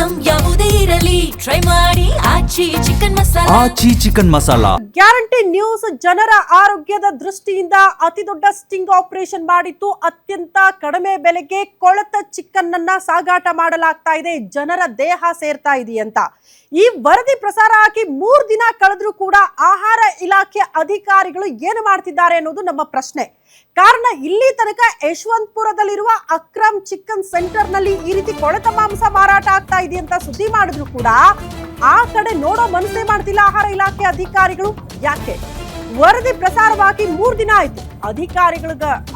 Item ಯಾವುದೇ ಇರಲಿ try ಮಾಡಿ ಆಚಿ ಚಿಕನ್ ಮಸಾಲಾ. ಗ್ಯಾರಂಟಿ ನ್ಯೂಸ್ ಜನರ ಆರೋಗ್ಯದ ದೃಷ್ಟಿಯಿಂದ ಅತಿ ದೊಡ್ಡ ಸ್ಟಿಂಗ್ ಆಪರೇಷನ್ ಮಾಡಿತ್ತು. ಅತ್ಯಂತ ಕಡಿಮೆ ಬೆಲೆಗೆ ಕೊಳೆತ ಚಿಕನ್ ಅನ್ನ ಸಾಗಾಟ ಮಾಡಲಾಗ್ತಾ ಇದೆ. ಜನರ ದೇಹ ಸೇರ್ತಾ ಇದೆಯಂತ ಈ ವರದಿ ಪ್ರಸಾರ ಆಗಿ 3 ದಿನ ಕಳೆದ್ರೂ ಕೂಡ ಆಹಾರ ಇಲಾಖೆ ಅಧಿಕಾರಿಗಳು ಏನು ಮಾಡ್ತಿದ್ದಾರೆ ಅನ್ನೋದು ನಮ್ಮ ಪ್ರಶ್ನೆ. ಕಾರಣ ಇಲ್ಲಿ ತನಕ ಯಶವಂತಪುರದಲ್ಲಿರುವ ಅಕ್ರಮ್ ಚಿಕನ್ ಸೆಂಟರ್ ನಲ್ಲಿ ಈ ರೀತಿ ಕೊಳೆತ ಮಾಂಸ ಮಾರಾಟ ಆಗ್ತಾ ಇದೆ ಅಂತ ಸುದ್ದಿ ಮಾಡಿದ್ರು ಕೂಡ ಆ ಕಡೆ ನೋಡೋ ಮನಸ್ಸೇ ಮಾಡ್ತಿಲ್ಲ ಆಹಾರ ಇಲಾಖೆ ಅಧಿಕಾರಿಗಳು. ಯಾಕೆ? ವರದಿ ಪ್ರಸಾರವಾಗಿ 3 ದಿನ ಆಯ್ತು.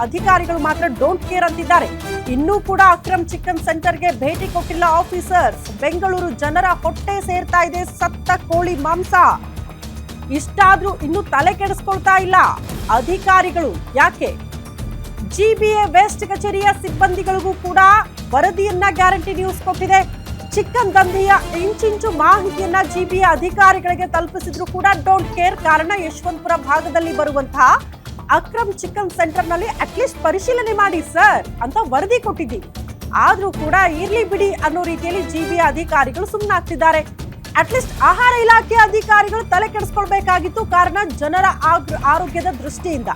ಅಧಿಕಾರಿಗಳು ಮಾತ್ರ ಡೋಂಟ್ ಕೇರ್ ಅಂತಿದ್ದಾರೆ. ಇನ್ನೂ ಕೂಡ ಅಕ್ರಮ್ ಚಿಕನ್ ಸೆಂಟರ್ಗೆ ಭೇಟಿ ಕೊಟ್ಟಿಲ್ಲ ಆಫೀಸರ್ಸ್. ಬೆಂಗಳೂರು ಜನರ ಹೊಟ್ಟೆ ಸೇರ್ತಾ ಇದೆ ಸತ್ತ ಕೋಳಿ ಮಾಂಸ. ಇಷ್ಟಾದ್ರೂ ಇನ್ನು ತಲೆ ಕೆಡಿಸ್ಕೊಳ್ತಾ ಇಲ್ಲ ಅಧಿಕಾರಿಗಳು. ಯಾಕೆ? ಜಿಬಿಎ ವೆಸ್ಟ್ ಕಚೇರಿಯ ಸಿಬ್ಬಂದಿಗಳಿಗೂ ಕೂಡ ವರದಿಯನ್ನ ಗ್ಯಾರಂಟಿ ನ್ಯೂಸ್ ಕೊಟ್ಟಿದೆ. ಚಿಕನ್ ದಂಧೆಯ ಇಂಚಿಂಚು ಮಾಹಿತಿಯನ್ನ ಜಿಬಿಎ ಅಧಿಕಾರಿಗಳಿಗೆ ತಲುಪಿಸಿದ್ರು ಕೂಡ ಡೋಂಟ್ ಕೇರ್. ಕಾರಣ ಯಶವಂತಪುರ ಭಾಗದಲ್ಲಿ ಬರುವಂತಹ ಅಕ್ರಮ್ ಚಿಕನ್ ಸೆಂಟರ್ ನಲ್ಲಿ ಅಟ್ಲೀಸ್ಟ್ ಪರಿಶೀಲನೆ ಮಾಡಿ ಸರ್ ಅಂತ ವರದಿ ಕೊಟ್ಟಿದ್ದೀವಿ. ಆದ್ರೂ ಕೂಡ ಇರ್ಲಿ ಬಿಡಿ ಅನ್ನೋ ರೀತಿಯಲ್ಲಿ ಜಿಬಿಎ ಅಧಿಕಾರಿಗಳು ಸುಮ್ಮನಾಗ್ತಿದ್ದಾರೆ. ಅಟ್ಲೀಸ್ಟ್ ಆಹಾರ ಇಲಾಖೆ ಅಧಿಕಾರಿಗಳು ತಲೆ ಕೆಡಿಸ್ಕೊಳ್ಬೇಕಾಗಿತ್ತು. ಕಾರಣ ಜನರ ಆರೋಗ್ಯದ ದೃಷ್ಟಿಯಿಂದ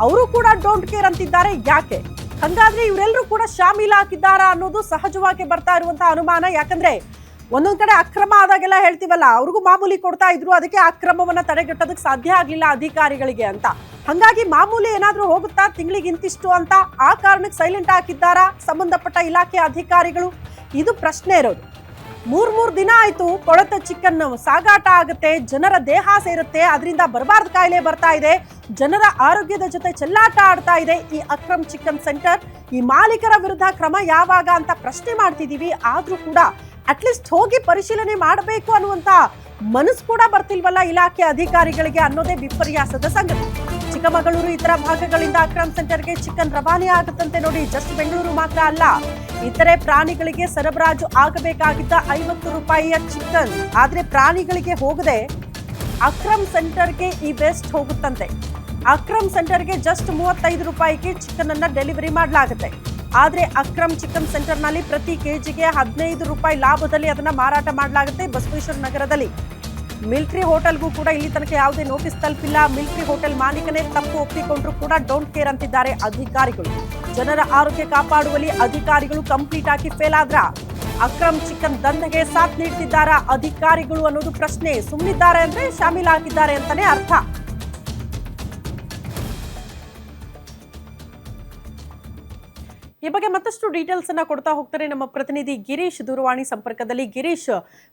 ಅವರು ಕೂಡ ಡೋಂಟ್ ಕೇರ್ ಅಂತಿದ್ದಾರೆ. ಯಾಕೆ? ಹಂಗಾದ್ರೆ ಇವರೆಲ್ಲರೂ ಕೂಡ ಶಾಮೀಲಾಗಿದ್ದಾರಾ ಅನ್ನೋದು ಸಹಜವಾಗಿ ಬರ್ತಾ ಇರುವಂತಹ ಅನುಮಾನ. ಯಾಕಂದ್ರೆ ಒಂದೊಂದ್ ಕಡೆ ಅಕ್ರಮ ಆದಾಗೆಲ್ಲ ಹೇಳ್ತೀವಲ್ಲ, ಅವ್ರಿಗೂ ಮಾಮೂಲಿ ಕೊಡ್ತಾ ಇದ್ರು, ಅದಕ್ಕೆ ಅಕ್ರಮವನ್ನ ತಡೆಗಟ್ಟೋದಕ್ಕೆ ಸಾಧ್ಯ ಆಗ್ಲಿಲ್ಲ ಅಧಿಕಾರಿಗಳಿಗೆ ಅಂತ. ಹಂಗಾಗಿ ಮಾಮೂಲಿ ಏನಾದ್ರೂ ಹೋಗುತ್ತಾ ತಿಂಗಳಿಗೆ ಇಂತಿಷ್ಟು ಅಂತ ಆ ಕಾರಣಕ್ಕೆ ಸೈಲೆಂಟ್ ಹಾಕಿದ್ದಾರಾ ಸಂಬಂಧಪಟ್ಟ ಇಲಾಖೆ ಅಧಿಕಾರಿಗಳು? ಇದು ಪ್ರಶ್ನೆ ಇರೋದು. 3 ದಿನ ಆಯ್ತು ಕೊಳೆತ ಚಿಕನ್ ಸಾಗಾಟ ಆಗುತ್ತೆ, ಜನರ ದೇಹ ಸೇರುತ್ತೆ, ಅದರಿಂದ ಬರಬಾರ್ದು ಕಾಯಿಲೆ ಬರ್ತಾ ಇದೆ, ಜನರ ಆರೋಗ್ಯದ ಜೊತೆ ಚೆಲ್ಲಾಟ ಆಡ್ತಾ ಇದೆ ಈ ಅಕ್ರಮ್ ಚಿಕನ್ ಸೆಂಟರ್. ಈ ಮಾಲೀಕರ ವಿರುದ್ಧ ಕ್ರಮ ಯಾವಾಗ ಅಂತ ಪ್ರಶ್ನೆ ಮಾಡ್ತಿದೀವಿ. ಆದ್ರೂ ಕೂಡ ಅಟ್ಲೀಸ್ಟ್ ಹೋಗಿ ಪರಿಶೀಲನೆ ಮಾಡಬೇಕು ಅನ್ನುವಂತ ಮನಸ್ಸು ಕೂಡ ಬರ್ತಿಲ್ವಲ್ಲ ಇಲಾಖೆ ಅಧಿಕಾರಿಗಳಿಗೆ ಅನ್ನೋದೇ ವಿಪರ್ಯಾಸದ ಸಂಗತಿ. ಚಿಕ್ಕಮಗಳೂರು ಇತರ ಭಾಗಗಳಿಂದ ಅಕ್ರಮ್ ಸೆಂಟರ್ಗೆ ಚಿಕನ್ ರವಾನೆ ಆಗುತ್ತಂತೆ ನೋಡಿ. ಜಸ್ಟ್ ಬೆಂಗಳೂರು ಮಾತ್ರ ಅಲ್ಲ, ಇತರೆ ಪ್ರಾಣಿಗಳಿಗೆ ಸರಬರಾಜು ಆಗಬೇಕಾಗಿದ್ದ 50 ರೂಪಾಯಿಯ ಚಿಕನ್ ಆದ್ರೆ ಪ್ರಾಣಿಗಳಿಗೆ ಹೋಗದೆ ಅಕ್ರಮ್ ಸೆಂಟರ್ಗೆ ಈ ವೇಸ್ಟ್ ಹೋಗುತ್ತಂತೆ. ಅಕ್ರಮ್ ಸೆಂಟರ್ಗೆ ಜಸ್ಟ್ 35 ರೂಪಾಯಿಗೆ ಚಿಕನ್ ಅನ್ನ ಡೆಲಿವರಿ ಮಾಡಲಾಗುತ್ತೆ. ಆದ್ರೆ ಅಕ್ರಮ್ ಚಿಕನ್ ಸೆಂಟರ್ ನಲ್ಲಿ ಪ್ರತಿ ಕೆಜಿಗೆ 15 ರೂಪಾಯಿ ಲಾಭದಲ್ಲಿ ಅದನ್ನ ಮಾರಾಟ ಮಾಡಲಾಗುತ್ತೆ. ಬಸವೇಶ್ವರ ನಗರದಲ್ಲಿ ಮಿಲಿಟರಿ ಹೋಟೆಲ್ಗೂ ಕೂಡ ಇಲ್ಲಿ ತನಕ ಯಾವುದೇ ನೋಟಿಸ್ ತಲುಪಿಲ್ಲ. ಮಿಲಿಟರಿ ಹೋಟೆಲ್ ಮಾಲೀಕನೇ ತಪ್ಪು ಒಪ್ಪಿಕೊಂಡ್ರು ಕೂಡ ಡೋಂಟ್ ಕೇರ್ ಅಂತಿದ್ದಾರೆ ಅಧಿಕಾರಿಗಳು. ಜನರ ಆರೋಗ್ಯ ಕಾಪಾಡುವಲ್ಲಿ ಅಧಿಕಾರಿಗಳು ಕಂಪ್ಲೀಟ್ ಆಗಿ ಫೇಲ್ ಆದ್ರ ಅಕ್ರಮ್ ಚಿಕನ್ ದಂಧೆಗೆ ಸಾಥ್ ನೀಡ್ತಿದ್ದಾರಾ ಅಧಿಕಾರಿಗಳು ಅನ್ನೋದು ಪ್ರಶ್ನೆ. ಸುಮ್ಮನಿದ್ದಾರೆ ಅಂದ್ರೆ ಶಾಮೀಲಾಗಿದ್ದಾರೆ ಅಂತಾನೆ ಅರ್ಥ. ಈ ಬಗ್ಗೆ ಮತ್ತಷ್ಟು ಡೀಟೇಲ್ಸ್ ಅನ್ನ ಕೊಡ್ತಾ ಹೋಗ್ತಾರೆ ನಮ್ಮ ಪ್ರತಿನಿಧಿ ಗಿರೀಶ್ ದೂರವಾಣಿ ಸಂಪರ್ಕದಲ್ಲಿ. ಗಿರೀಶ್,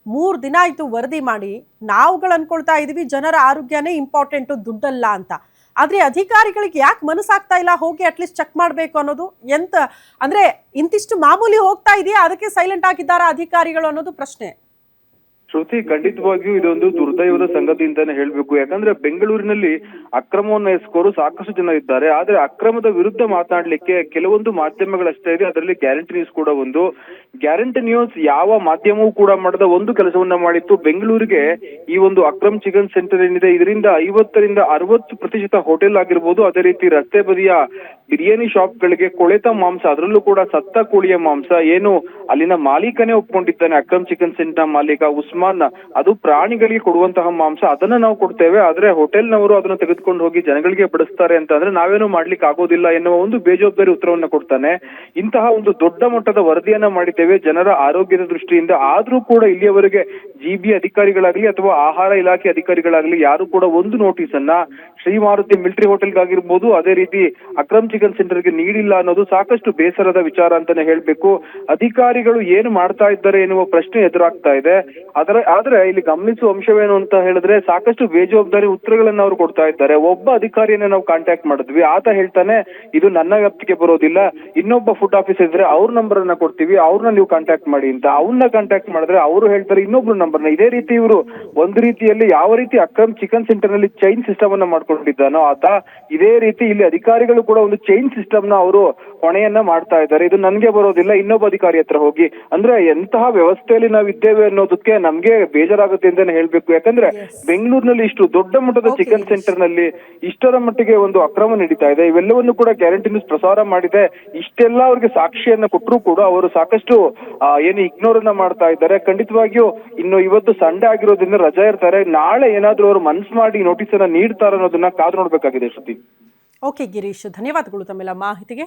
3 ದಿನ ಆಯ್ತು ವರದಿ ಮಾಡಿ. ನಾವುಗಳು ಅನ್ಕೊಳ್ತಾ ಇದೀವಿ ಜನರ ಆರೋಗ್ಯನೇ ಇಂಪಾರ್ಟೆಂಟ್, ದುಡ್ಡಲ್ಲ ಅಂತ. ಆದ್ರೆ ಅಧಿಕಾರಿಗಳಿಗೆ ಯಾಕೆ ಮನಸ್ಸಾಗ್ತಾ ಇಲ್ಲ ಹೋಗಿ ಅಟ್ಲೀಸ್ಟ್ ಚೆಕ್ ಮಾಡ್ಬೇಕು ಅನ್ನೋದು? ಎಂತ ಅಂದ್ರೆ ಇಂತಿಷ್ಟು ಮಾಮೂಲಿ ಹೋಗ್ತಾ ಇದೆಯಾ, ಅದಕ್ಕೆ ಸೈಲೆಂಟ್ ಆಗಿದ್ದಾರಾ ಅಧಿಕಾರಿಗಳು ಅನ್ನೋದು ಪ್ರಶ್ನೆ. ಶ್ರುತಿ, ಖಂಡಿತವಾಗಿಯೂ ಇದೊಂದು ದುರ್ದೈವದ ಸಂಗತಿ ಅಂತಾನೆ ಹೇಳ್ಬೇಕು. ಯಾಕಂದ್ರೆ ಬೆಂಗಳೂರಿನಲ್ಲಿ ಅಕ್ರಮವನ್ನು ಎಸಗೋರು ಸಾಕಷ್ಟು ಜನ ಇದ್ದಾರೆ. ಆದ್ರೆ ಅಕ್ರಮದ ವಿರುದ್ಧ ಮಾತನಾಡ್ಲಿಕ್ಕೆ ಕೆಲವೊಂದು ಮಾಧ್ಯಮಗಳಷ್ಟೇ ಇದೆ. ಅದರಲ್ಲಿ ಗ್ಯಾರಂಟಿ ನ್ಯೂಸ್ ಕೂಡ ಒಂದು. ಗ್ಯಾರಂಟಿ ನ್ಯೂಸ್ ಯಾವ ಮಾಧ್ಯಮವೂ ಕೂಡ ಮಾಡದ ಒಂದು ಕೆಲಸವನ್ನ ಮಾಡಿತ್ತು. ಬೆಂಗಳೂರಿಗೆ ಈ ಒಂದು ಅಕ್ರಮ್ ಚಿಕನ್ ಸೆಂಟರ್ ಏನಿದೆ, ಇದರಿಂದ 50ರಿಂದ 60% ಹೋಟೆಲ್ ಆಗಿರ್ಬೋದು, ಅದೇ ರೀತಿ ರಸ್ತೆ ಬದಿಯ ಬಿರಿಯಾನಿ ಶಾಪ್ ಗಳಿಗೆ ಕೊಳೆತ ಮಾಂಸ, ಅದರಲ್ಲೂ ಕೂಡ ಸತ್ತ ಕೋಳಿಯ ಮಾಂಸ, ಏನು ಅಲ್ಲಿನ ಮಾಲೀಕನೇ ಒಪ್ಕೊಂಡಿದ್ದಾನೆ, ಅಕ್ರಮ್ ಚಿಕನ್ ಸೆಂಟರ್ ಮಾಲೀಕ ಉಸ್ಮಾನ್, ಅದು ಪ್ರಾಣಿಗಳಿಗೆ ಕೊಡುವಂತಹ ಮಾಂಸ, ಅದನ್ನ ನಾವು ಕೊಡ್ತೇವೆ, ಆದ್ರೆ ಹೋಟೆಲ್ನವರು ಅದನ್ನ ತೆಗೆದುಕೊಂಡು ಹೋಗಿ ಜನಗಳಿಗೆ ಬಡಿಸ್ತಾರೆ ಅಂತ ಅಂದ್ರೆ ನಾವೇನು ಮಾಡ್ಲಿಕ್ಕೆ ಆಗೋದಿಲ್ಲ ಎನ್ನುವ ಒಂದು ಬೇಜವಾಬ್ದಾರಿ ಉತ್ತರವನ್ನ ಕೊಡ್ತಾನೆ. ಇಂತಹ ಒಂದು ದೊಡ್ಡ ಮಟ್ಟದ ವರದಿಯನ್ನ ಮಾಡಿದ್ದೇವೆ ಜನರ ಆರೋಗ್ಯದ ದೃಷ್ಟಿಯಿಂದ. ಆದ್ರೂ ಕೂಡ ಇಲ್ಲಿಯವರೆಗೆ ಜಿಬಿ ಅಧಿಕಾರಿಗಳಾಗ್ಲಿ ಅಥವಾ ಆಹಾರ ಇಲಾಖೆ ಅಧಿಕಾರಿಗಳಾಗ್ಲಿ ಯಾರು ಕೂಡ ಒಂದು ನೋಟಿಸ್ ಅನ್ನ ಶ್ರೀಮಾರುತಿ ಮಿಲಿಟರಿ ಹೋಟೆಲ್ಗಾಗಿರ್ಬೋದು, ಅದೇ ರೀತಿ ಅಕ್ರಮ್ ಚಿಕನ್ ಸೆಂಟರ್ಗೆ ನೀಡಿಲ್ಲ ಅನ್ನೋದು ಸಾಕಷ್ಟು ಬೇಸರದ ವಿಚಾರ ಅಂತಾನೆ ಹೇಳ್ಬೇಕು. ಅಧಿಕಾರಿಗಳು ಏನು ಮಾಡ್ತಾ ಇದ್ದಾರೆ ಎನ್ನುವ ಪ್ರಶ್ನೆ ಎದುರಾಗ್ತಾ ಇದೆ. ಆದ್ರೆ ಇಲ್ಲಿ ಗಮನಿಸುವ ಅಂಶವೇನು ಅಂತ ಹೇಳಿದ್ರೆ, ಸಾಕಷ್ಟು ಬೇಜವಾಬ್ದಾರಿ ಉತ್ತರಗಳನ್ನ ಅವರು ಕೊಡ್ತಾ ಇದ್ದಾರೆ. ಒಬ್ಬ ಅಧಿಕಾರಿಯನ್ನ ನಾವು ಕಾಂಟ್ಯಾಕ್ಟ್ ಮಾಡಿದ್ವಿ, ಆತ ಹೇಳ್ತಾನೆ ಇದು ನನ್ನ ವ್ಯಾಪ್ತಿಗೆ ಬರೋದಿಲ್ಲ, ಇನ್ನೊಬ್ಬ ಫುಡ್ ಆಫೀಸರ್ ಇದ್ರೆ ಅವ್ರ ನಂಬರ್ ಅನ್ನ ಕೊಡ್ತೀವಿ, ಅವ್ರನ್ನ ನೀವು ಕಾಂಟ್ಯಾಕ್ಟ್ ಮಾಡಿ ಅಂತ. ಅವನ್ನ ಕಾಂಟ್ಯಾಕ್ಟ್ ಮಾಡಿದ್ರೆ ಅವರು ಹೇಳ್ತಾರೆ ಇನ್ನೊಬ್ರು ನಂಬರ್ನ. ಇದೇ ರೀತಿ ಇವರು ಒಂದು ರೀತಿಯಲ್ಲಿ ಯಾವ ರೀತಿ ಅಕ್ರಮ್ ಚಿಕನ್ ಸೆಂಟರ್ ನಲ್ಲಿ ಚೈನ್ ಸಿಸ್ಟಮ್ ಅನ್ನ ಮಾಡ್ಕೊಂಡಿದ್ದಾನೋ ಆತ, ಇದೇ ರೀತಿ ಇಲ್ಲಿ ಅಧಿಕಾರಿಗಳು ಕೂಡ ಒಂದು ಚೈನ್ ಸಿಸ್ಟಮ್ ನ ಅವರು ಹೊಣೆಯನ್ನ ಮಾಡ್ತಾ ಇದ್ದಾರೆ. ಇದು ನನ್ಗೆ ಬರೋದಿಲ್ಲ, ಇನ್ನೊಬ್ಬ ಅಧಿಕಾರಿ ಹತ್ರ ಹೋಗಿ. ಅಂದ್ರೆ ಎಂತಹ ವ್ಯವಸ್ಥೆಯಲ್ಲಿ ನಾವು ಇದ್ದೇವೆ ಅನ್ನೋದಕ್ಕೆ ನಮ್ಗೆ ಬೇಜಾರಾಗುತ್ತೆ ಅಂತಾನೆ ಹೇಳ್ಬೇಕು. ಯಾಕಂದ್ರೆ ಬೆಂಗಳೂರಿನಲ್ಲಿ ಇಷ್ಟು ದೊಡ್ಡ ಮಟ್ಟದ ಚಿಕನ್ ಸೆಂಟರ್ ನಲ್ಲಿ ಇಷ್ಟರ ಮಟ್ಟಿಗೆ ಒಂದು ಅಕ್ರಮ ನಡೀತಾ ಇದೆ. ಇವೆಲ್ಲವನ್ನು ಕೂಡ ಗ್ಯಾರಂಟಿ ನ್ಯೂಸ್ ಪ್ರಸಾರ ಮಾಡಿದೆ. ಇಷ್ಟೆಲ್ಲ ಅವ್ರಿಗೆ ಸಾಕ್ಷಿಯನ್ನ ಕೊಟ್ಟರು ಕೂಡ ಅವರು ಸಾಕಷ್ಟು ಏನು ಇಗ್ನೋರ್ ಅನ್ನ ಮಾಡ್ತಾ ಇದ್ದಾರೆ. ಖಂಡಿತವಾಗಿಯೂ ಇನ್ನು ಇವತ್ತು ಸಂಡೇ ಆಗಿರೋದ್ರಿಂದ ರಜಾ ಇರ್ತಾರೆ. ನಾಳೆ ಏನಾದ್ರೂ ಅವರು ಮನ್ಸು ಮಾಡಿ ನೋಟಿಸ್ ಅನ್ನ ನೀಡ್ತಾರೆ ಅನ್ನೋದನ್ನ ಕಾದು ನೋಡ್ಬೇಕಾಗಿದೆ ಶ್ರುತಿ. ಓಕೆ ಗಿರೀಶ್, ಧನ್ಯವಾದಗಳು ತಮ್ಮೆಲ್ಲ ಮಾಹಿತಿಗೆ.